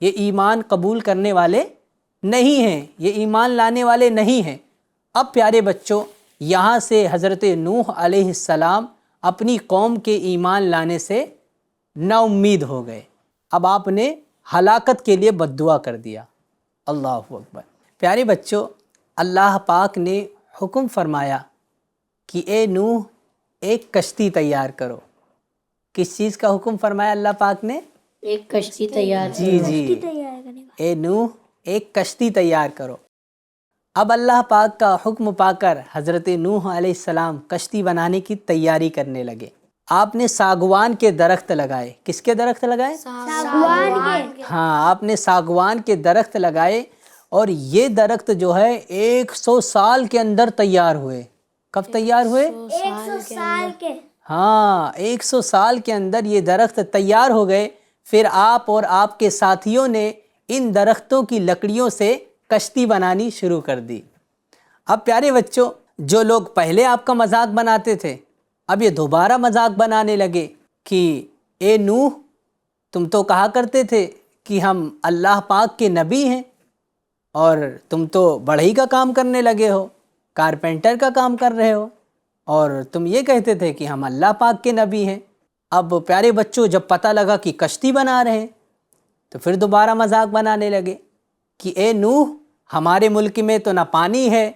یہ ایمان قبول کرنے والے نہیں ہیں، یہ ایمان لانے والے نہیں ہیں۔ اب پیارے بچوں، یہاں سے حضرت نوح علیہ السلام اپنی قوم کے ایمان لانے سے نا امید ہو گئے۔ اب آپ نے ہلاکت کے لیے بد دعا کر دیا۔ اللہ اکبر۔ پیارے بچوں، اللہ پاک نے حکم فرمایا کہ اے نوح ایک کشتی تیار کرو۔ کس چیز کا حکم فرمایا اللہ پاک نے؟ ایک کشتی تیار جی اے نوح ایک کشتی تیار کرو۔ اب اللہ پاک کا حکم پا کر حضرت نوح علیہ السلام کشتی بنانے کی تیاری کرنے لگے۔ آپ نے ساگوان کے درخت لگائے۔ کس کے درخت لگائے؟ ہاں، آپ نے ساگوان کے درخت لگائے، اور یہ درخت جو ہے 100 سال کے اندر تیار ہوئے۔ کب تیار ہوئے؟ 100 سال کے۔ ہاں، 100 سال کے اندر یہ درخت تیار ہو گئے۔ پھر آپ اور آپ کے ساتھیوں نے ان درختوں کی لکڑیوں سے کشتی بنانی شروع کر دی۔ اب پیارے بچوں، جو لوگ پہلے آپ کا مذاق بناتے تھے، اب یہ دوبارہ مذاق بنانے لگے کہ اے نوح، تم تو کہا کرتے تھے کہ ہم اللہ پاک کے نبی ہیں، اور تم تو بڑھئی کا کام کرنے لگے ہو، کارپینٹر کا کام کر رہے ہو، اور تم یہ کہتے تھے کہ ہم اللہ پاک کے نبی ہیں۔ اب پیارے بچوں، جب پتہ لگا کہ کشتی بنا رہے ہیں تو پھر دوبارہ مذاق بنانے لگے کہ اے نوح، ہمارے ملک میں تو نہ پانی ہے،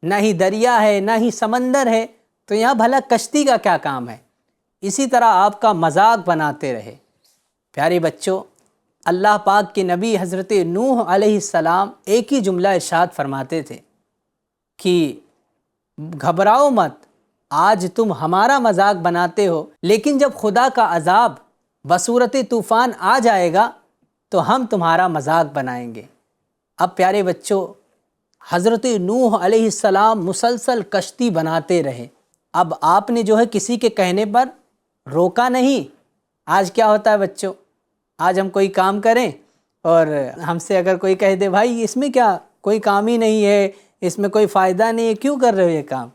نہ ہی دریا ہے، نہ ہی سمندر ہے، تو یہاں بھلا کشتی کا کیا کام ہے؟ اسی طرح آپ کا مذاق بناتے رہے۔ پیارے بچوں، اللہ پاک کے نبی حضرت نوح علیہ السلام ایک ہی جملہ ارشاد فرماتے تھے کہ گھبراؤ مت، آج تم ہمارا مذاق بناتے ہو، لیکن جب خدا کا عذاب بصورت طوفان آ جائے گا تو ہم تمہارا مذاق بنائیں گے۔ اب پیارے بچوں، حضرت نوح علیہ السلام مسلسل کشتی بناتے رہے۔ اب آپ نے جو ہے کسی کے کہنے پر روکا نہیں۔ آج کیا ہوتا ہے بچوں، آج ہم کوئی کام کریں اور ہم سے اگر کوئی کہہ دے بھائی اس میں کیا کوئی کام ہی نہیں ہے، اس میں کوئی فائدہ نہیں ہے، کیوں کر رہے ہو یہ کام،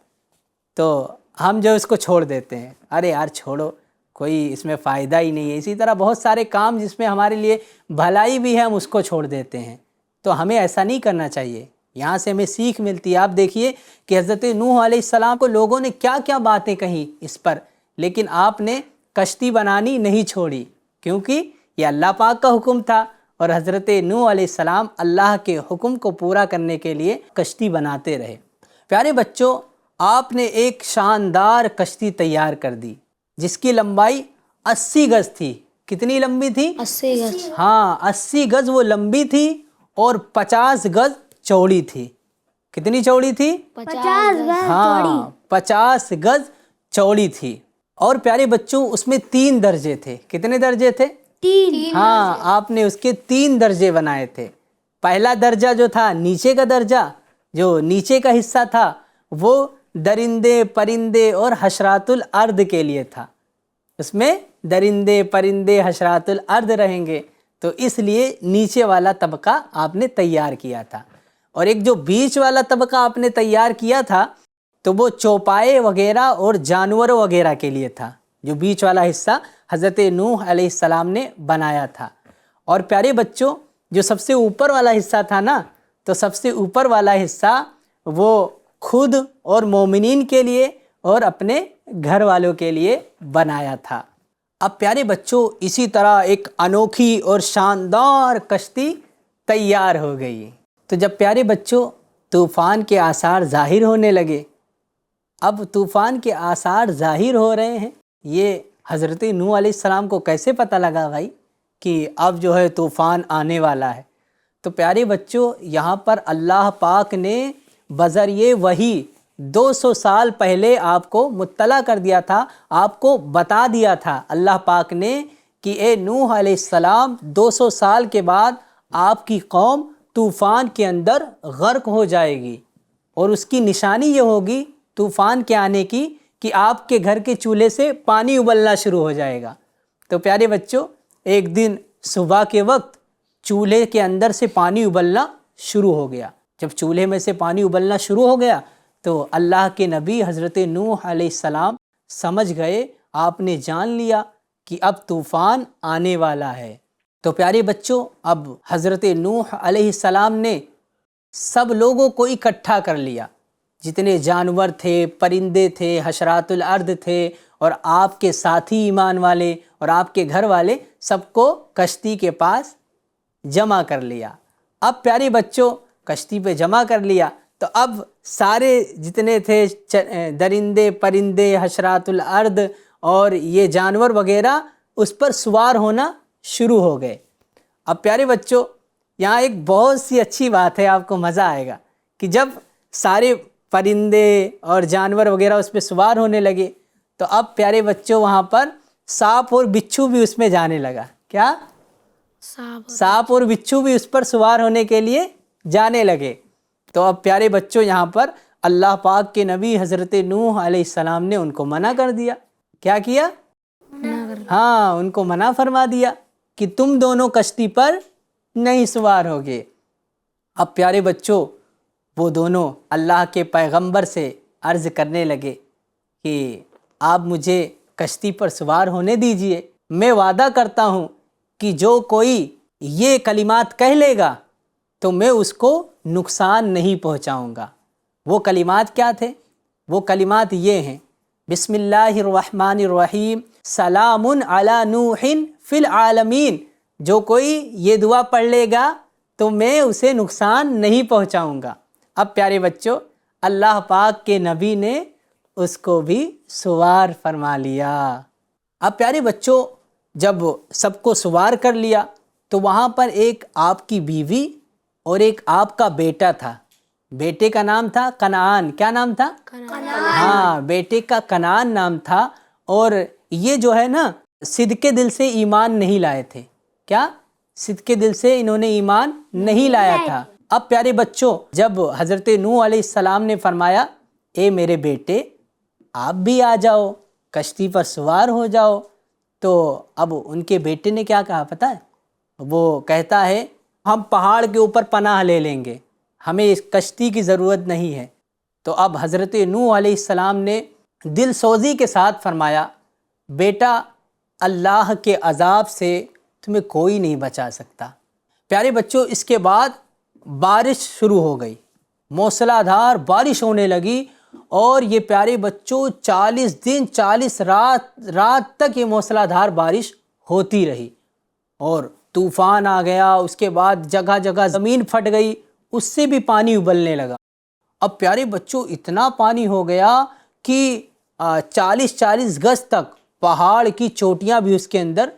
تو ہم جو اس کو چھوڑ دیتے ہیں، ارے یار چھوڑو، کوئی اس میں فائدہ ہی نہیں ہے۔ اسی طرح بہت سارے کام جس میں ہمارے لیے بھلائی بھی ہے، ہم اس کو چھوڑ دیتے ہیں۔ تو ہمیں ایسا نہیں کرنا چاہیے۔ یہاں سے ہمیں سیکھ ملتی ہے۔ آپ دیکھیے کہ حضرت نوح علیہ السلام کو لوگوں نے کیا کیا باتیں کہیں اس پر، لیکن آپ نے کشتی بنانی نہیں چھوڑی، کیونکہ یہ اللہ پاک کا حکم تھا، اور حضرت نوح علیہ السلام اللہ کے حکم کو پورا کرنے کے لیے کشتی بناتے رہے۔ پیارے بچوں، آپ نے ایک شاندار کشتی تیار کر دی جس کی لمبائی 80 گز تھی۔ کتنی لمبی تھی؟ 80 گز۔ ہاں، 80 گز وہ لمبی تھی اور 50 گز چوڑی تھی۔ کتنی چوڑی تھی؟ 50 گز۔ ہاں، 50 گز چوڑی تھی۔ اور پیارے بچوں، اس میں 3 درجے تھے۔ کتنے درجے تھے؟ 3۔ ہاں، آپ نے اس کے 3 درجے بنائے تھے۔ پہلا درجہ جو تھا، نیچے کا درجہ، جو نیچے کا حصہ تھا، وہ درندے پرندے اور حشرات الارض کے لیے تھا۔ اس میں درندے پرندے حشرات الارض رہیں گے، تو اس لیے نیچے والا طبقہ آپ نے تیار کیا تھا۔ اور ایک جو بیچ والا طبقہ آپ نے تیار کیا تھا، تو وہ چوپائے وغیرہ اور جانوروں وغیرہ کے لیے تھا۔ جو بیچ والا حصہ حضرت نوح علیہ السلام نے بنایا تھا۔ اور پیارے بچوں، جو سب سے اوپر والا حصہ تھا نا، تو سب سے اوپر والا حصہ وہ خود اور مومنین کے لیے اور اپنے گھر والوں کے لیے بنایا تھا۔ اب پیارے بچوں، اسی طرح ایک انوکھی اور شاندار کشتی تیار ہو گئی۔ تو جب پیارے بچوں طوفان کے آثار ظاہر ہونے لگے، اب طوفان کے آثار ظاہر ہو رہے ہیں، یہ حضرت نوح علیہ السلام کو کیسے پتہ لگا بھائی کہ اب جو ہے طوفان آنے والا ہے؟ تو پیارے بچوں، یہاں پر اللہ پاک نے بذریعہ وحی 200 سال پہلے آپ کو مطلع کر دیا تھا، آپ کو بتا دیا تھا اللہ پاک نے کہ اے نوح علیہ السلام، 200 سال کے بعد آپ کی قوم طوفان کے اندر غرق ہو جائے گی، اور اس کی نشانی یہ ہوگی طوفان کے آنے کی کہ آپ کے گھر کے چولہے سے پانی ابلنا شروع ہو جائے گا۔ تو پیارے بچوں، ایک دن صبح کے وقت چولہے کے اندر سے پانی ابلنا شروع ہو گیا۔ جب چولہے میں سے پانی ابلنا شروع ہو گیا تو اللہ کے نبی حضرت نوح علیہ السلام سمجھ گئے، آپ نے جان لیا کہ اب طوفان آنے والا ہے۔ تو پیارے بچوں اب حضرت نوح علیہ السلام نے سب لوگوں کو اکٹھا کر لیا، جتنے جانور تھے، پرندے تھے، حشرات الارض تھے، اور آپ کے ساتھی ایمان والے اور آپ کے گھر والے، سب کو کشتی کے پاس جمع کر لیا۔ اب پیارے بچوں کشتی پہ جمع کر لیا تو اب سارے جتنے تھے درندے، پرندے، حشرات الارض اور یہ جانور وغیرہ اس پر سوار ہونا شروع ہو گئے۔ اب پیارے بچوں یہاں ایک بہت سی اچھی بات ہے، آپ کو مزہ آئے گا کہ جب سارے پرندے اور جانور وغیرہ اس پہ سوار ہونے لگے تو اب پیارے بچوں وہاں پر سانپ اور بچھو بھی اس میں جانے لگا۔ کیا؟ سانپ اور بچھو بھی اس پر سوار ہونے کے لیے جانے لگے۔ تو اب پیارے بچوں یہاں پر اللہ پاک کے نبی حضرت نوح علیہ السلام نے ان کو منع کر دیا۔ کیا کیا؟ ہاں، ان کو منع فرما دیا کہ تم دونوں کشتی پر نہیں سوار ہوگے۔ اب پیارے بچوں وہ دونوں اللہ کے پیغمبر سے عرض کرنے لگے کہ آپ مجھے کشتی پر سوار ہونے دیجئے، میں وعدہ کرتا ہوں کہ جو کوئی یہ کلمات کہہ لے گا تو میں اس کو نقصان نہیں پہنچاؤں گا۔ وہ کلمات کیا تھے؟ وہ کلمات یہ ہیں: بسم اللہ الرحمن الرحیم، سلام علی نوح فی العالمین۔ جو کوئی یہ دعا پڑھ لے گا تو میں اسے نقصان نہیں پہنچاؤں گا۔ اب پیارے بچوں اللہ پاک کے نبی نے اس کو بھی سوار فرما لیا۔ اب پیارے بچوں جب سب کو سوار کر لیا تو وہاں پر ایک آپ کی بیوی اور ایک آپ کا بیٹا تھا۔ بیٹے کا نام تھا کنعان۔ کیا نام تھا؟ ہاں، بیٹے کا کنعان نام تھا، اور یہ جو ہے نا صدقے دل سے ایمان نہیں لائے تھے۔ کیا؟ صدقے دل سے انہوں نے ایمان نہیں لایا تھا۔ اب پیارے بچوں جب حضرت نوح علیہ السلام نے فرمایا اے میرے بیٹے آپ بھی آ جاؤ، کشتی پر سوار ہو جاؤ، تو اب ان کے بیٹے نے کیا کہا پتہ ہے؟ وہ کہتا ہے ہم پہاڑ کے اوپر پناہ لے لیں گے، ہمیں اس کشتی کی ضرورت نہیں ہے۔ تو اب حضرت نوح علیہ السلام نے دل سوزی کے ساتھ فرمایا بیٹا اللہ کے عذاب سے تمہیں کوئی نہیں بچا سکتا۔ پیارے بچوں اس کے بعد بارش شروع ہو گئی، موسلا دھار بارش ہونے لگی، اور یہ پیارے بچوں 40 دن 40 رات تک یہ موسلا دھار بارش ہوتی رہی، اور طوفان آ گیا۔ اس کے بعد جگہ جگہ زمین پھٹ گئی، اس سے بھی پانی ابلنے لگا۔ اب پیارے بچوں اتنا پانی ہو گیا کہ 40 گز تک پہاڑ کی چوٹیاں بھی اس کے اندر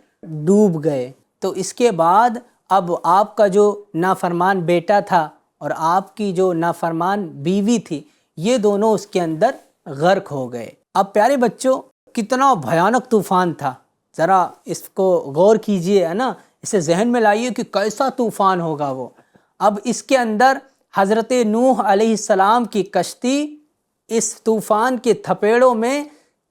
ڈوب گئے۔ تو اس کے بعد اب آپ کا جو نافرمان بیٹا تھا اور آپ کی جو نافرمان بیوی تھی، یہ دونوں اس کے اندر غرق ہو گئے۔ اب پیارے بچوں کتنا بھیانک طوفان تھا، ذرا اس کو غور کیجئے، ہے نا، اسے ذہن میں لائیے کہ کیسا طوفان ہوگا وہ۔ اب اس کے اندر حضرت نوح علیہ السلام کی کشتی اس طوفان کے تھپیڑوں میں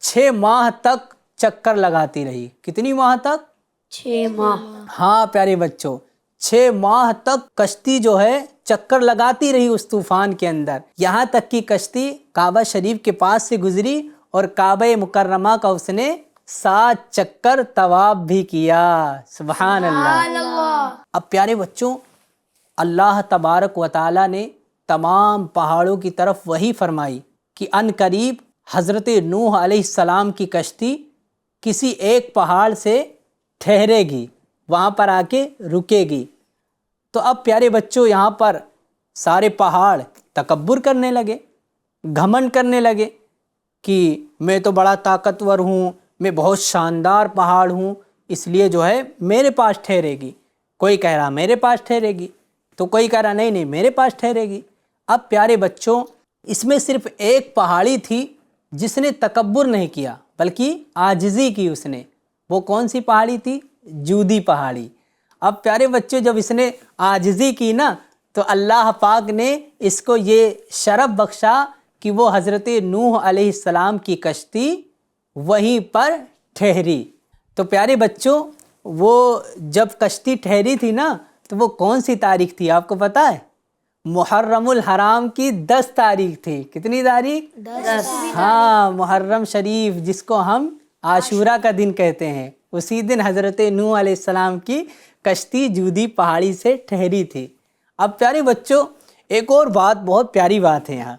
6 ماہ تک چکر لگاتی رہی۔ کتنی ماہ تک؟ 6 ماہ۔ ہاں پیارے بچوں 6 ماہ تک کشتی جو ہے چکر لگاتی رہی اس طوفان کے اندر، یہاں تک کہ کشتی کعبہ شریف کے پاس سے گزری اور کعبہ مکرمہ کا اس نے 7 چکر طواف بھی کیا۔ سبحان اللہ۔ اب پیارے بچوں اللہ تبارک و تعالی نے تمام پہاڑوں کی طرف وحی فرمائی کہ ان قریب حضرت نوح علیہ السلام کی کشتی کسی ایک پہاڑ سے ٹھہرے گی، وہاں پر آ کے رکے گی۔ تو اب پیارے بچوں یہاں پر سارے پہاڑ تکبر کرنے لگے، گھمنڈ کرنے لگے کہ میں تو بڑا طاقتور ہوں، میں بہت شاندار پہاڑ ہوں، اس لیے جو ہے میرے پاس ٹھہرے گی۔ کوئی کہہ رہا میرے پاس ٹھہرے گی، تو کوئی کہہ رہا نہیں میرے پاس ٹھہرے گی۔ اب پیارے بچوں اس میں صرف ایک پہاڑی تھی جس نے تکبر نہیں کیا بلکہ عاجزی کی اس نے۔ وہ کون سی پہاڑی تھی؟ جودی پہاڑی۔ اب پیارے بچوں جب اس نے عاجزی کی نا تو اللہ پاک نے اس کو یہ شرف بخشا کہ وہ حضرت نوح علیہ السلام کی کشتی وہیں پر ٹھہری۔ تو پیارے بچوں وہ جب کشتی ٹھہری تھی نا تو وہ کون سی تاریخ تھی آپ کو پتہ ہے؟ محرم الحرام کی 10 تاریخ تھی۔ کتنی تاریخ؟ 10۔ ہاں، محرم شریف جس کو ہم عاشورہ کا دن کہتے ہیں، اسی دن حضرت نوح علیہ السلام کی کشتی جودی پہاڑی سے ٹھہری تھی۔ اب پیارے بچوں ایک اور بات، بہت پیاری بات ہے یہاں،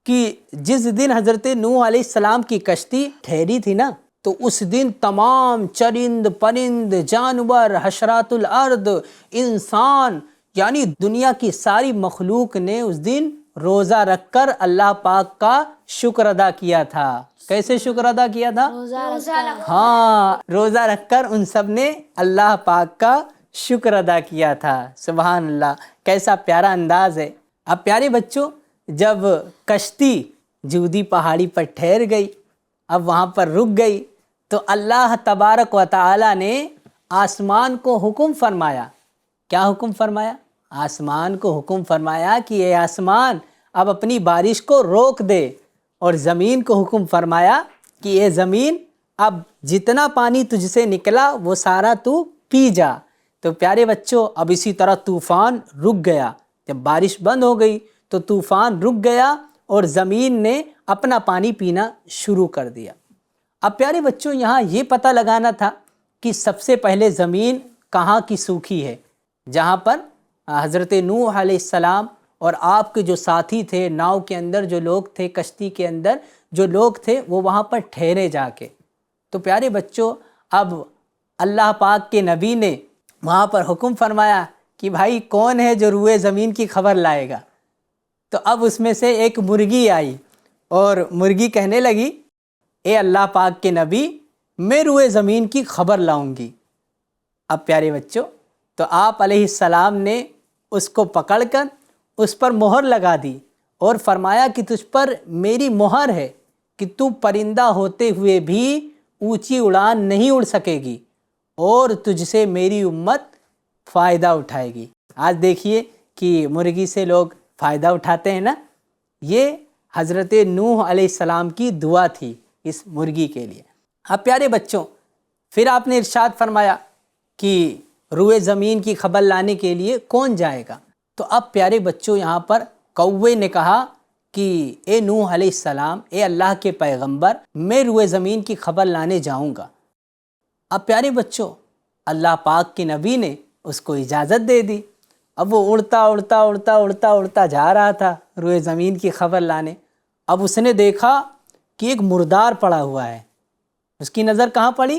کہ جس دن حضرت نوح علیہ السلام کی کشتی ٹھہری تھی نا، تو اس دن تمام چرند پرند جانور حشرات الارض انسان یعنی دنیا کی ساری مخلوق نے اس دن روزہ رکھ کر اللہ پاک کا شکر ادا کیا تھا۔ کیسے شکر ادا کیا تھا؟ ہاں، روزہ رکھ کر ان سب نے اللہ پاک کا شکر ادا کیا تھا۔ سبحان اللہ، کیسا پیارا انداز ہے۔ اب پیارے بچوں جب کشتی جودی پہاڑی پر ٹھہر گئی، اب وہاں پر رک گئی، تو اللہ تبارک و تعالی نے آسمان کو حکم فرمایا۔ کیا حکم فرمایا؟ آسمان کو حکم فرمایا کہ اے آسمان اب اپنی بارش کو روک دے، اور زمین کو حکم فرمایا کہ اے زمین اب جتنا پانی تجھ سے نکلا وہ سارا تو پی جا۔ تو پیارے بچوں اب اسی طرح طوفان رک گیا، جب بارش بند ہو گئی تو طوفان رک گیا اور زمین نے اپنا پانی پینا شروع کر دیا۔ اب پیارے بچوں یہاں یہ پتہ لگانا تھا کہ سب سے پہلے زمین کہاں کی سوکھی ہے؟ جہاں پر حضرت نوح علیہ السلام اور آپ کے جو ساتھی تھے، ناؤ کے اندر جو لوگ تھے، کشتی کے اندر جو لوگ تھے، وہ وہاں پر ٹھہرے جا کے۔ تو پیارے بچوں اب اللہ پاک کے نبی نے وہاں پر حکم فرمایا کہ بھائی کون ہے جو روئے زمین کی خبر لائے گا؟ تو اب اس میں سے ایک مرغی آئی اور مرغی کہنے لگی اے اللہ پاک کے نبی میں روئے زمین کی خبر لاؤں گی۔ اب پیارے بچوں تو آپ علیہ السلام نے اس کو پکڑ کر اس پر مہر لگا دی اور فرمایا کہ تجھ پر میری مہر ہے کہ تو پرندہ ہوتے ہوئے بھی اونچی اڑان نہیں اڑ سکے گی، اور تجھ سے میری امت فائدہ اٹھائے گی۔ آج دیکھیے کہ مرغی سے لوگ فائدہ اٹھاتے ہیں نا، یہ حضرت نوح علیہ السلام کی دعا تھی اس مرغی کے لیے۔ اب پیارے بچوں پھر آپ نے ارشاد فرمایا کہ روئے زمین کی خبر لانے کے لیے کون جائے گا؟ تو اب پیارے بچوں یہاں پر کوے نے کہا کہ اے نوح علیہ السلام، اے اللہ کے پیغمبر، میں روئے زمین کی خبر لانے جاؤں گا۔ اب پیارے بچوں اللہ پاک کے نبی نے اس کو اجازت دے دی۔ اب وہ اڑتا اڑتا اڑتا اڑتا اڑتا جا رہا تھا روئے زمین کی خبر لانے۔ اب اس نے دیکھا کہ ایک مردار پڑا ہوا ہے۔ اس کی نظر کہاں پڑی؟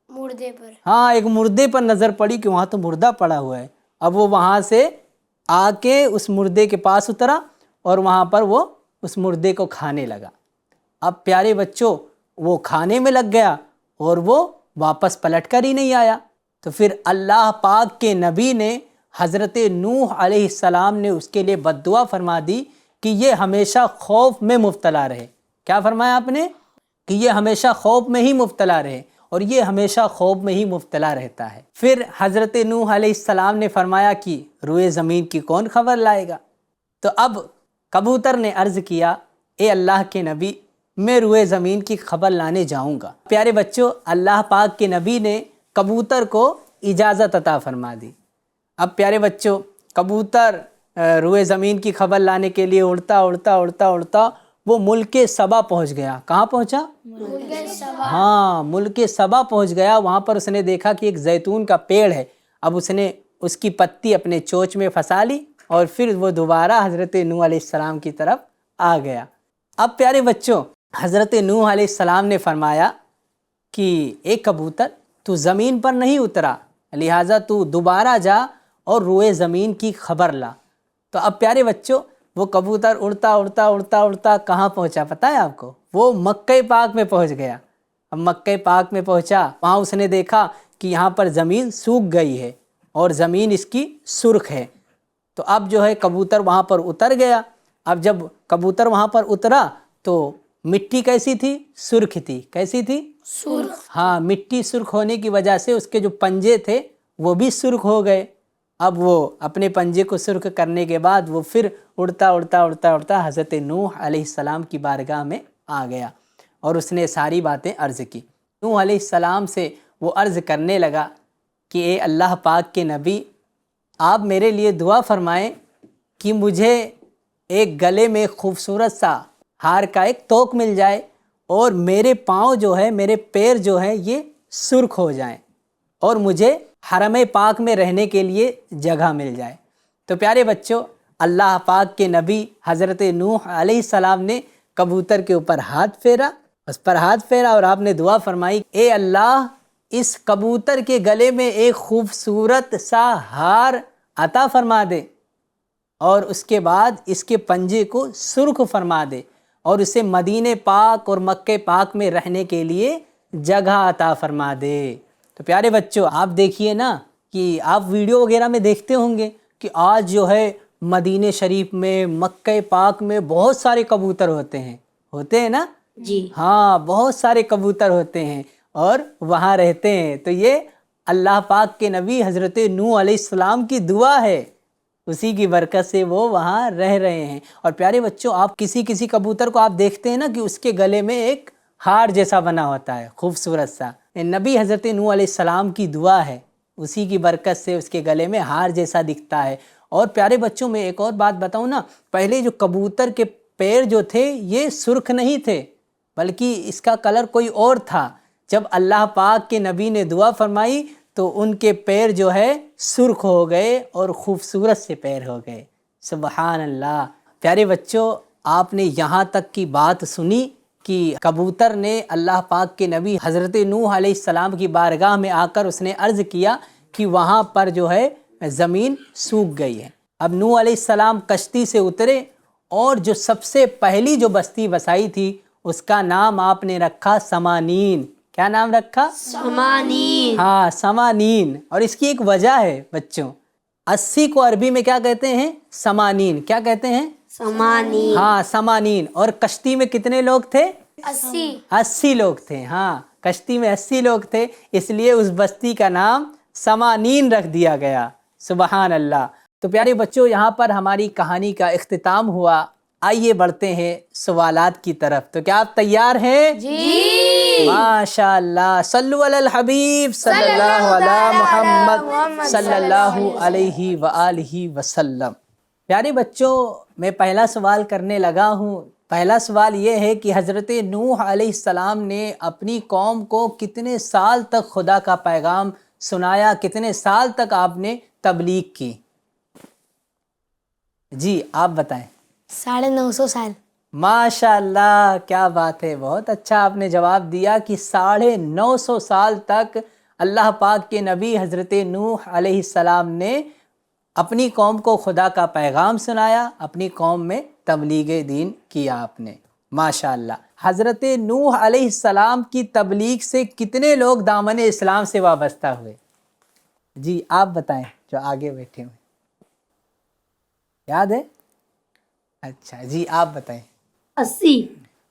مردے پر۔ ہاں، ایک مردے پر نظر پڑی کہ وہاں تو مردہ پڑا ہوا ہے۔ اب وہ وہاں سے آ کے اس مردے کے پاس اترا اور وہاں پر وہ اس مردے کو کھانے لگا۔ اب پیارے بچوں وہ کھانے میں لگ گیا اور وہ واپس پلٹ کر ہی نہیں آیا۔ تو پھر اللہ پاک کے نبی نے حضرت نوح علیہ السلام نے اس کے لیے بد دعا فرما دی کہ یہ ہمیشہ خوف میں مبتلا رہے۔ کیا فرمایا آپ نے؟ کہ یہ ہمیشہ خوف میں ہی مبتلا رہے، اور یہ ہمیشہ خوف میں ہی مبتلا رہتا ہے۔ پھر حضرت نوح علیہ السلام نے فرمایا کہ روئے زمین کی کون خبر لائے گا؟ تو اب کبوتر نے عرض کیا اے اللہ کے نبی میں روئے زمین کی خبر لانے جاؤں گا۔ پیارے بچوں اللہ پاک کے نبی نے کبوتر کو اجازت عطا فرما دی۔ اب پیارے بچوں کبوتر روئے زمین کی خبر لانے کے لیے اڑتا اڑتا اڑتا اڑتا وہ ملک سبا پہنچ گیا۔ کہاں پہنچا؟ ہاں، ملک سبا پہنچ گیا۔ وہاں پر اس نے دیکھا کہ ایک زیتون کا پیڑ ہے۔ اب اس نے اس کی پتی اپنے چونچ میں پھنسا لی اور پھر وہ دوبارہ حضرت نوح علیہ السلام کی طرف آ گیا۔ اب پیارے بچوں حضرت نوح علیہ السلام نے فرمایا کہ اے کبوتر تو زمین پر نہیں اترا، لہٰذا تو دوبارہ جا اور روئے زمین کی خبر لا۔ تو اب پیارے بچوں وہ کبوتر اڑتا اڑتا اڑتا اڑتا کہاں پہنچا پتہ ہے آپ کو؟ وہ مکہ پاک میں پہنچ گیا۔ اب مکہ پاک میں پہنچا، وہاں اس نے دیکھا کہ یہاں پر زمین سوکھ گئی ہے اور زمین اس کی سرخ ہے۔ تو اب جو ہے کبوتر وہاں پر اتر گیا۔ اب جب کبوتر وہاں پر اترا تو مٹی کیسی تھی؟ سرخ تھی۔ کیسی تھی؟ سرخ۔ ہاں، مٹی سرخ ہونے کی وجہ سے اس کے جو پنجے تھے وہ بھی سرخ ہو گئے۔ اب وہ اپنے پنجے کو سرخ کرنے کے بعد وہ پھر اڑتا اڑتا اڑتا اڑتا حضرت نوح علیہ السلام کی بارگاہ میں آ گیا اور اس نے ساری باتیں عرض کی۔ نوح علیہ السلام سے وہ عرض کرنے لگا کہ اے اللہ پاک کے نبی، آپ میرے لیے دعا فرمائیں کہ مجھے ایک گلے میں خوبصورت سا ہار کا ایک توق مل جائے اور میرے پاؤں جو ہے، میرے پیر جو ہیں یہ سرخ ہو جائیں اور مجھے حرم پاک میں رہنے کے لیے جگہ مل جائے۔ تو پیارے بچوں، اللہ پاک کے نبی حضرت نوح علیہ السلام نے کبوتر کے اوپر ہاتھ پھیرا، اس پر ہاتھ پھیرا اور آپ نے دعا فرمائی، اے اللہ اس کبوتر کے گلے میں ایک خوبصورت سا ہار عطا فرما دے، اور اس کے بعد اس کے پنجے کو سرخ فرما دے، اور اسے مدینہ پاک اور مکہ پاک میں رہنے کے لیے جگہ عطا فرما دے۔ تو پیارے بچوں، آپ دیکھیے نا کہ آپ ویڈیو وغیرہ میں دیکھتے ہوں گے کہ آج جو ہے مدینہ شریف میں، مکہ پاک میں بہت سارے کبوتر ہوتے ہیں نا جی ہاں، بہت سارے کبوتر ہوتے ہیں اور وہاں رہتے ہیں۔ تو یہ اللہ پاک کے نبی حضرت نوح علیہ السلام کی دعا ہے، اسی کی برکت سے وہ وہاں رہ رہے ہیں۔ اور پیارے بچوں، آپ کسی کبوتر کو آپ دیکھتے ہیں نا کہ اس کے گلے میں ایک ہار جیسا بنا ہوتا ہے، خوبصورت سا، نبی حضرت نوح علیہ السلام کی دعا ہے، اسی کی برکت سے اس کے گلے میں ہار جیسا دکھتا ہے۔ اور پیارے بچوں، میں ایک اور بات بتاؤں نا، پہلے جو کبوتر کے پیر جو تھے یہ سرخ نہیں تھے، بلکہ اس کا کلر کوئی اور تھا۔ جب اللہ پاک کے نبی نے دعا فرمائی تو ان کے پیر جو ہے سرخ ہو گئے اور خوبصورت سے پیر ہو گئے۔ سبحان اللہ۔ پیارے بچوں، آپ نے یہاں تک کی بات سنی کہ کبوتر نے اللہ پاک کے نبی حضرت نوح علیہ السلام کی بارگاہ میں آ کر اس نے عرض کیا کہ وہاں پر جو ہے زمین سوکھ گئی ہے۔ اب نوح علیہ السلام کشتی سے اترے اور جو سب سے پہلی جو بستی بسائی تھی اس کا نام آپ نے رکھا سمانین۔ کیا نام رکھا؟ سمانین۔ ہاں، سمانین۔ اور اس کی ایک وجہ ہے بچوں، 80 کو عربی میں کیا کہتے ہیں؟ سمانین۔ کیا کہتے ہیں؟ سمانین۔ ہاں، سمانین۔ اور کشتی میں کتنے لوگ تھے؟ 80۔ 80 لوگ تھے۔ ہاں، کشتی میں 80 لوگ تھے، اس لیے اس بستی کا نام سمانین رکھ دیا گیا۔ سبحان اللہ۔ تو پیارے بچوں، یہاں پر ہماری کہانی کا اختتام ہوا۔ آئیے بڑھتے ہیں سوالات کی طرف۔ تو کیا آپ تیار ہیں؟ جی ماشاء اللہ۔ صلو علی الحبیب صلی اللہ علی محمد صلی اللہ علیہ وآلہ وسلم۔ پیارے بچوں، میں پہلا سوال کرنے لگا ہوں۔ پہلا سوال یہ ہے کہ حضرت نوح علیہ السلام نے اپنی قوم کو کتنے سال تک خدا کا پیغام سنایا، کتنے سال تک آپ نے تبلیغ کی؟ جی آپ بتائیں۔ 950 سال۔ ماشاء اللہ، کیا بات ہے، بہت اچھا آپ نے جواب دیا کہ 950 سال تک اللہ پاک کے نبی حضرت نوح علیہ السلام نے اپنی قوم کو خدا کا پیغام سنایا، اپنی قوم میں تبلیغ دین کیا آپ نے۔ ماشاء اللہ۔ حضرت نوح علیہ السلام کی تبلیغ سے کتنے لوگ دامن اسلام سے وابستہ ہوئے؟ جی آپ بتائیں، جو آگے بیٹھے ہوئے، یاد ہے؟ اچھا جی آپ بتائیں۔ 80۔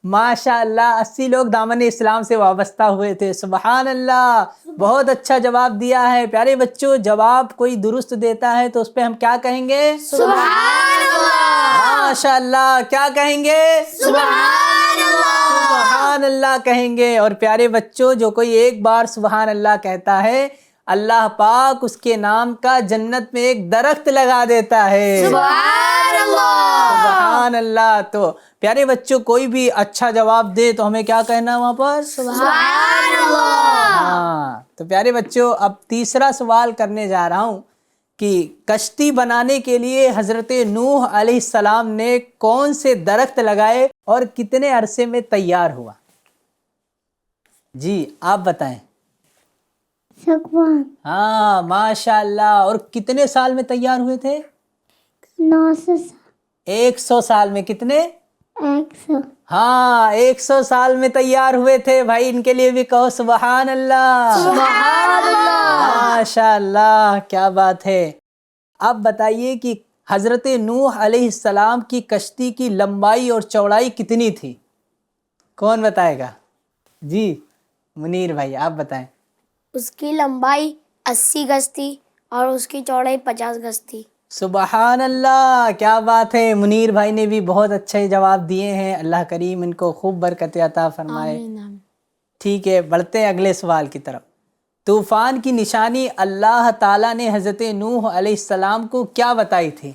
ماشاء اللہ، 80 لوگ دامن اسلام سے وابستہ ہوئے تھے۔ سبحان اللہ، بہت اچھا جواب دیا ہے۔ پیارے بچوں، جواب کوئی درست دیتا ہے تو اس پہ ہم کیا کہیں گے؟ سبحان اللہ۔ ماشاء اللہ، کیا کہیں گے؟ سبحان اللہ۔ سبحان اللہ کہیں گے۔ اور پیارے بچوں، جو کوئی ایک بار سبحان اللہ کہتا ہے، اللہ پاک اس کے نام کا جنت میں ایک درخت لگا دیتا ہے۔ سبحان اللہ۔ سبحان اللہ۔ تو پیارے بچوں، کوئی بھی اچھا جواب دے تو ہمیں کیا کہنا ہے وہاں پر؟ سبحان اللہ۔ ہاں۔ تو پیارے بچوں، اب تیسرا سوال کرنے جا رہا ہوں کہ کشتی بنانے کے لیے حضرت نوح علیہ السلام نے کون سے درخت لگائے اور کتنے عرصے میں تیار ہوا؟ جی آپ بتائیں۔ سگوان۔ ہاں ماشاء اللہ۔ اور کتنے سال میں تیار ہوئے تھے؟ 900 سال۔ 100 سال میں۔ کتنے؟ 100۔ ہاں، 100 سال میں تیار ہوئے تھے۔ بھائی ان کے لیے بھی کہو سبحان اللہ۔ سبحان اللہ۔ ماشاء اللہ، کیا بات ہے۔ اب بتائیے کہ حضرت نوح علیہ السلام کی کشتی کی لمبائی اور چوڑائی کتنی تھی؟ کون بتائے گا؟ جی منیر بھائی آپ بتائیں۔ اس کی لمبائی 80 گز تھی اور اس کی چوڑائی 50 گز تھی۔ سبحان اللہ، کیا بات ہے۔ منیر بھائی نے بھی بہت اچھے جواب دیے ہیں۔ اللہ کریم ان کو خوب برکت عطا فرمائے۔ ٹھیک ہے، بڑھتے ہیں اگلے سوال کی طرف۔ طوفان کی نشانی اللہ تعالیٰ نے حضرت نوح علیہ السلام کو کیا بتائی تھی؟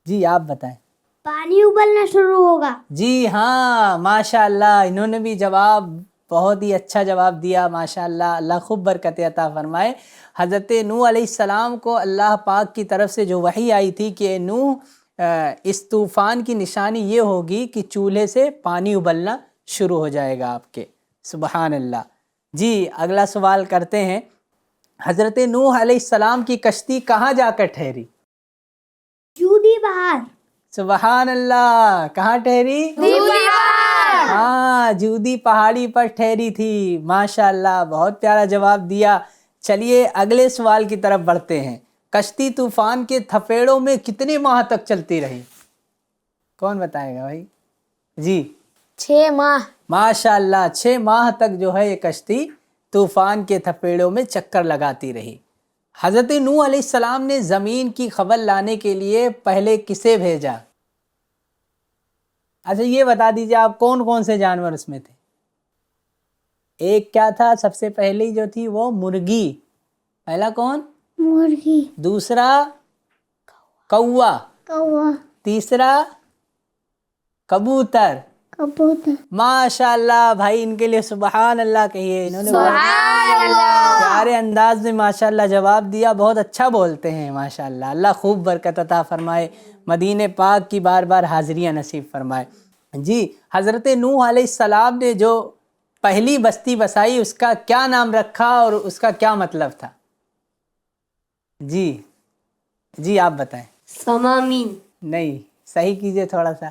جی آپ بتائیں۔ پانی ابلنا شروع ہوگا۔ جی ہاں، ماشاء اللہ، انہوں نے بھی جواب بہت ہی اچھا جواب دیا ماشاءاللہ، اللہ خوب برکت عطا فرمائے۔ حضرت نوح علیہ السلام کو اللہ پاک کی طرف سے جو وحی آئی تھی کہ نوح اس طوفان کی نشانی یہ ہوگی کہ چولہے سے پانی ابلنا شروع ہو جائے گا آپ کے، سبحان اللہ۔ جی اگلا سوال کرتے ہیں، حضرت نوح علیہ السلام کی کشتی کہاں جا کر ٹھہری؟ جودی بہار۔ سبحان اللہ، کہاں ٹھہری؟ ہاں، جودی پہاڑی پر ٹھہری تھی، ماشاءاللہ بہت پیارا جواب دیا۔ چلیے اگلے سوال کی طرف بڑھتے ہیں، کشتی طوفان کے تھپیڑوں میں کتنے ماہ تک چلتی رہی؟ کون بتائے گا بھائی؟ جی 6 ماہ۔ ماشاءاللہ 6 ماہ تک جو ہے یہ کشتی طوفان کے تھپیڑوں میں چکر لگاتی رہی۔ حضرت نوح علیہ السلام نے زمین کی خبر لانے کے لیے پہلے کسے بھیجا؟ اچھا یہ بتا دیجیے آپ کون کون سے جانور اس میں تھے؟ ایک کیا تھا سب سے پہلی جو تھی وہ مرغی، پہلا کون؟ مرغی۔ دوسرا کوا، تیسرا کبوتر۔ ماشاءاللہ بھائی ان کے لیے سبحان اللہ کہیے، انہوں نے پیارے انداز میں ماشاءاللہ جواب دیا، بہت اچھا بولتے ہیں ماشاءاللہ، اللہ خوب برکت عطا فرمائے، مدینہ پاک کی بار بار حاضریاں نصیب فرمائے۔ جی حضرت نوح علیہ السلام نے جو پہلی بستی بسائی اس کا کیا نام رکھا اور اس کا کیا مطلب تھا؟ جی آپ بتائیں۔ سمامین۔ نہیں، صحیح کیجئے تھوڑا سا۔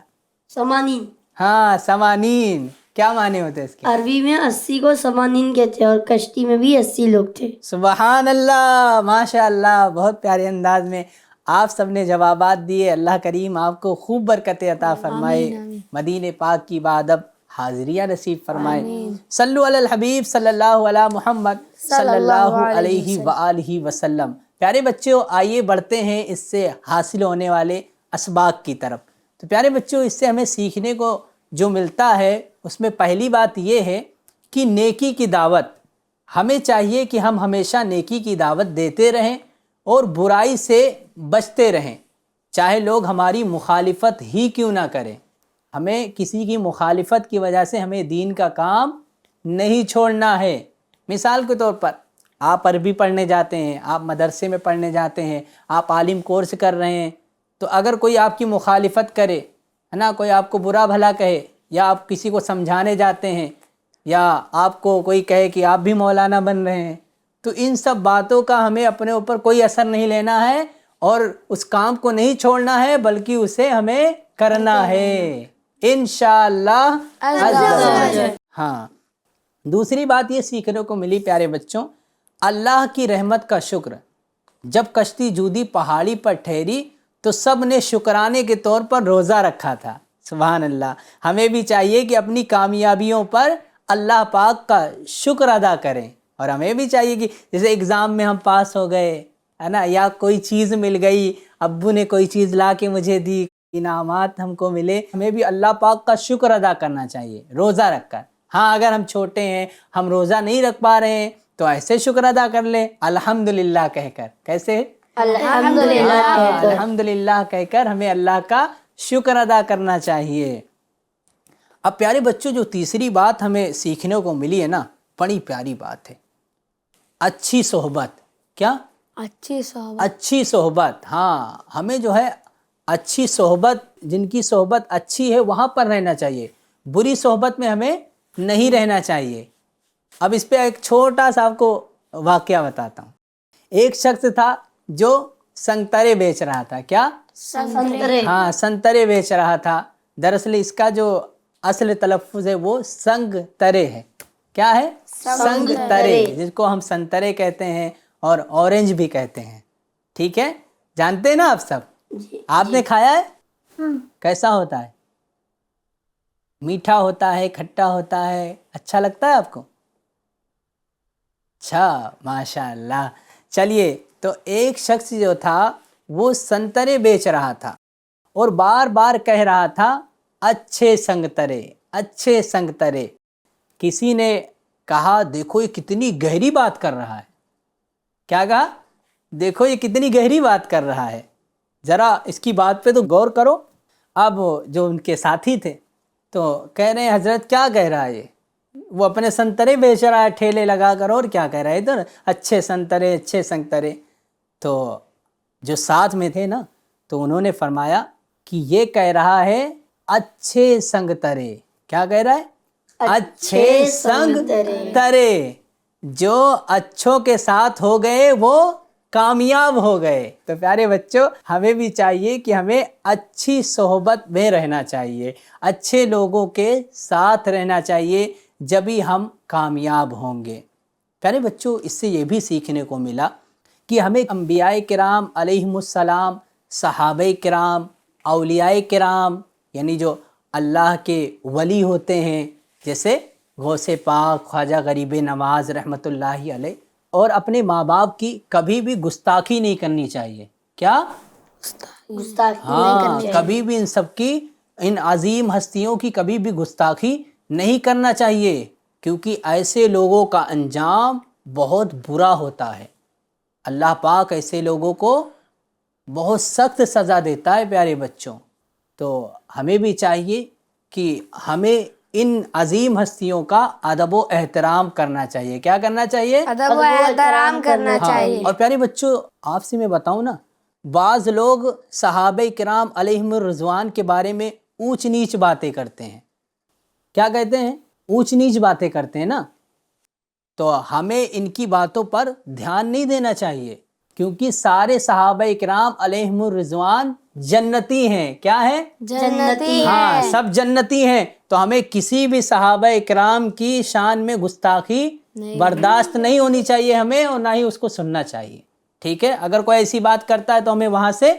سمانین۔ ہاں سمانین، کیا معنی ہوتے ہیں اس کے؟ عربی میں 80 کو سمانین کہتے ہیں اور کشتی میں بھی 80 لوگ تھے۔ سبحان اللہ، ماشاء اللہ بہت پیارے انداز میں آپ سب نے جوابات دیے، اللہ کریم آپ کو خوب برکت عطا فرمائے، مدینہ پاک کی بادب حاضریاں نصیب فرمائے۔ صلو علی الحبیب صلی اللہ علی محمد صلی اللہ علیہ وآلہ وسلم۔ پیارے بچوں آئیے بڑھتے ہیں اس سے حاصل ہونے والے اسباق کی طرف۔ تو پیارے بچوں اس سے ہمیں سیکھنے کو جو ملتا ہے اس میں پہلی بات یہ ہے کہ نیکی کی دعوت، ہمیں چاہیے کہ ہم ہمیشہ نیکی کی دعوت دیتے رہیں اور برائی سے بچتے رہیں، چاہے لوگ ہماری مخالفت ہی کیوں نہ کریں۔ ہمیں کسی کی مخالفت کی وجہ سے ہمیں دین کا کام نہیں چھوڑنا ہے۔ مثال کے طور پر آپ عربی پڑھنے جاتے ہیں، آپ مدرسے میں پڑھنے جاتے ہیں، آپ عالم کورس کر رہے ہیں، تو اگر کوئی آپ کی مخالفت کرے ہے نا، کوئی آپ کو برا بھلا کہے، یا آپ کسی کو سمجھانے جاتے ہیں، یا آپ کو کوئی کہے کہ آپ بھی مولانا بن رہے ہیں، تو ان سب باتوں کا ہمیں اپنے اوپر کوئی اثر نہیں لینا ہے اور اس کام کو نہیں چھوڑنا ہے، بلکہ اسے ہمیں کرنا ہے انشاءاللہ عز و جل۔ ہاں، دوسری بات یہ سیکھنے کو ملی پیارے بچوں، اللہ کی رحمت کا شکر۔ جب کشتی جودی پہاڑی پر ٹھہری تو سب نے شکرانے کے طور پر روزہ رکھا تھا، سبحان اللہ۔ ہمیں بھی چاہیے کہ اپنی کامیابیوں پر اللہ پاک کا شکر ادا کریں، اور ہمیں بھی چاہیے کہ جیسے اگزام میں ہم پاس ہو گئے ہے نا، یا کوئی چیز مل گئی، ابو نے کوئی چیز لا کے مجھے دی، انعامات ہم کو ملے، ہمیں بھی اللہ پاک کا شکر ادا کرنا چاہیے روزہ رکھ کر۔ ہاں اگر ہم چھوٹے ہیں، ہم روزہ نہیں رکھ پا رہے ہیں، تو ایسے شکر ادا کر لیں الحمدللہ کہہ کر۔ کیسے؟ الحمدللہ کہہ کر ہمیں اللہ کا شکر ادا کرنا چاہیے۔ اب پیارے بچوں جو تیسری بات ہمیں سیکھنے کو ملی ہے نا، بڑی پیاری بات ہے، اچھی صحبت۔ کیا؟ اچھی صحبت۔ ہاں ہمیں جو ہے اچھی صحبت، جن کی صحبت اچھی ہے وہاں پر رہنا چاہیے، بری صحبت میں ہمیں نہیں رہنا چاہیے۔ اب اس پہ ایک چھوٹا سا آپ کو واقعہ بتاتا ہوں۔ ایک شخص تھا جو سنگترے بیچ رہا تھا۔ کیا؟ سنترے۔ ہاں سنترے بیچ رہا تھا، دراصل اس کا جو اصل تلفظ ہے وہ سنگ ترے ہے۔ کیا ہے؟ سنگ ترے، جس کو ہم سنترے کہتے ہیں اور اورنج بھی کہتے ہیں، ٹھیک ہے؟ جانتے ہیں نا آپ سب؟ آپ نے کھایا ہے؟ کیسا ہوتا ہے؟ میٹھا ہوتا ہے، کھٹا ہوتا ہے، اچھا لگتا ہے آپ کو؟ اچھا ماشاء اللہ۔ چلیے تو ایک شخص جو تھا وہ سنترے بیچ رہا تھا اور بار بار کہہ رہا تھا اچھے سنگترے، اچھے سنگترے۔ کسی نے کہا دیکھو یہ کتنی گہری بات کر رہا ہے۔ کیا کہا؟ دیکھو یہ کتنی گہری بات کر رہا ہے، ذرا اس کی بات پہ تو غور کرو۔ اب جو ان کے ساتھی تھے تو کہہ رہے ہیں حضرت کیا کہہ رہا ہے یہ؟ وہ اپنے سنترے بیچ رہا ہے ٹھیلے لگا کر، اور کیا کہہ رہا ہے ادھر اچھے سنترے اچھے سنترے۔ تو جو ساتھ میں تھے نا تو انہوں نے فرمایا کہ یہ کہہ رہا ہے اچھے سنگترے۔ کیا کہہ رہا ہے؟ اچھے سنگترے۔ جو اچھوں کے ساتھ ہو گئے وہ کامیاب ہو گئے۔ تو پیارے بچوں، ہمیں بھی چاہیے کہ ہمیں اچھی صحبت میں رہنا چاہیے، اچھے لوگوں کے ساتھ رہنا چاہیے، جبھی ہم کامیاب ہوں گے۔ پیارے بچوں، اس سے یہ بھی سیکھنے کو ملا کہ ہمیں انبیاء کرام علیہم السلام، صحابہ کرام، اولیاء کرام، یعنی جو اللہ کے ولی ہوتے ہیں، جیسے غوث پاک، خواجہ غریب نواز رحمۃ اللہ علیہ، اور اپنے ماں باپ کی کبھی بھی گستاخی نہیں کرنی چاہیے۔ کیا؟ ہاں، کبھی بھی ان سب کی، ان عظیم ہستیوں کی کبھی بھی گستاخی نہیں کرنا چاہیے، کیونکہ ایسے لوگوں کا انجام بہت برا ہوتا ہے۔ اللہ پاک ایسے لوگوں کو بہت سخت سزا دیتا ہے پیارے بچوں۔ تو ہمیں بھی چاہیے کہ ہمیں ان عظیم ہستیوں کا ادب و احترام کرنا چاہیے۔ کیا کرنا چاہیے؟ ادب و احترام کرنا چاہیے۔ اور پیارے بچوں، آپ سے میں بتاؤں نا، بعض لوگ صحابہ کرام علیہم الرضوان کے بارے میں اونچ نیچ باتیں کرتے ہیں۔ کیا کہتے ہیں؟ اونچ نیچ باتیں کرتے ہیں نا، تو ہمیں ان کی باتوں پر دھیان نہیں دینا چاہیے، کیونکہ سارے صحابہ کرام علیہم الرضوان جنتی ہیں۔ کیا ہے؟ جنتی ہاں، سب جنتی ہیں۔ تو ہمیں کسی بھی صحابہ کرام کی شان میں گستاخی برداشت نہیں ہونی چاہیے ہمیں، اور نہ ہی اس کو سننا چاہیے۔ ٹھیک ہے؟ اگر کوئی ایسی بات کرتا ہے تو ہمیں وہاں سے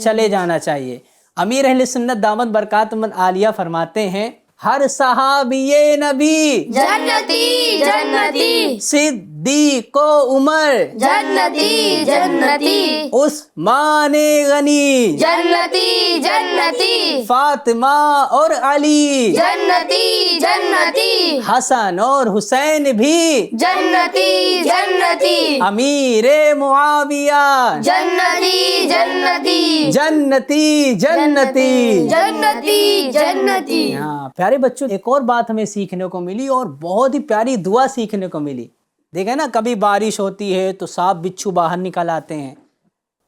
چلے جانا چاہیے۔ امیر اہل سنت دامت برکاتہم العالیہ فرماتے ہیں، ہر صحابی نبی جنتی جنتی، صدیق و عمر جنتی جنتی، عثمان غنی جنتی جنتی، فاطمہ اور علی جنتی جنتی، حسن اور حسین بھی جنتی جنتی، امیر معاویہ جنتی جنتی، جنتی جنتی۔ جنتی جنتی۔ ہاں پیارے بچوں، ایک اور بات ہمیں سیکھنے کو ملی، اور بہت ہی پیاری دعا سیکھنے کو ملی۔ دیکھیں نا، کبھی بارش ہوتی ہے تو سانپ بچھو باہر نکل آتے ہیں،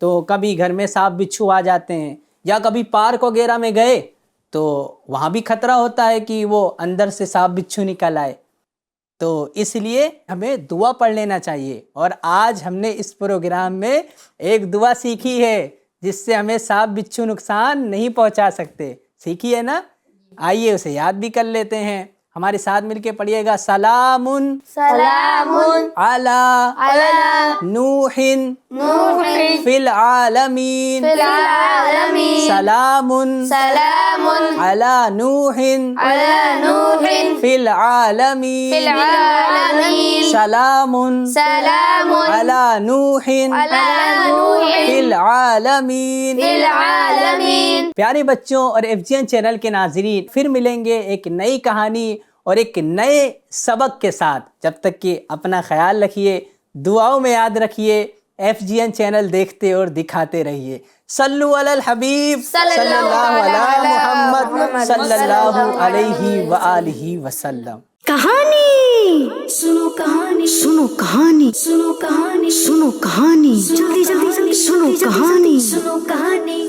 تو کبھی گھر میں سانپ بچھو آ جاتے ہیں، یا کبھی پارک وغیرہ میں گئے تو وہاں بھی خطرہ ہوتا ہے کہ وہ اندر سے سانپ بچھو نکل آئے۔ تو اس لیے ہمیں دعا پڑھ لینا چاہیے، اور آج ہم نے اس پروگرام میں ایک دعا سیکھی ہے جس سے ہمیں سانپ بچھو نقصان نہیں پہنچا سکتے۔ سیکھی ہے نا؟ آئیے اسے یاد بھی کر لیتے ہیں، ہمارے ساتھ مل کے پڑھیے گا۔ سلام سلام علی نوح نوح فی العالمین، فی العالمین، سلام سلام علی نوح علی نوح فی العالمین، فی العالمین، سلام سلام علی نوح علی نوح فی العالمین۔ فی العالمین۔ پیارے بچوں اور FGN چینل کے ناظرین، پھر ملیں گے ایک نئی کہانی اور ایک نئے سبق کے ساتھ۔ جب تک کہ اپنا خیال رکھیے، دعاؤں میں یاد رکھیے، FGN چینل دیکھتے اور دکھاتے رہیے۔ صلو علی الحبیب صلی اللہ علی محمد صلی اللہ علیہ وآلہ وسلم۔ کہانی سنو، کہانی سنو، کہانی سنو، کہانی سنو، کہانی جلدی جلدی جلدی سنو، کہانی سنو، کہانی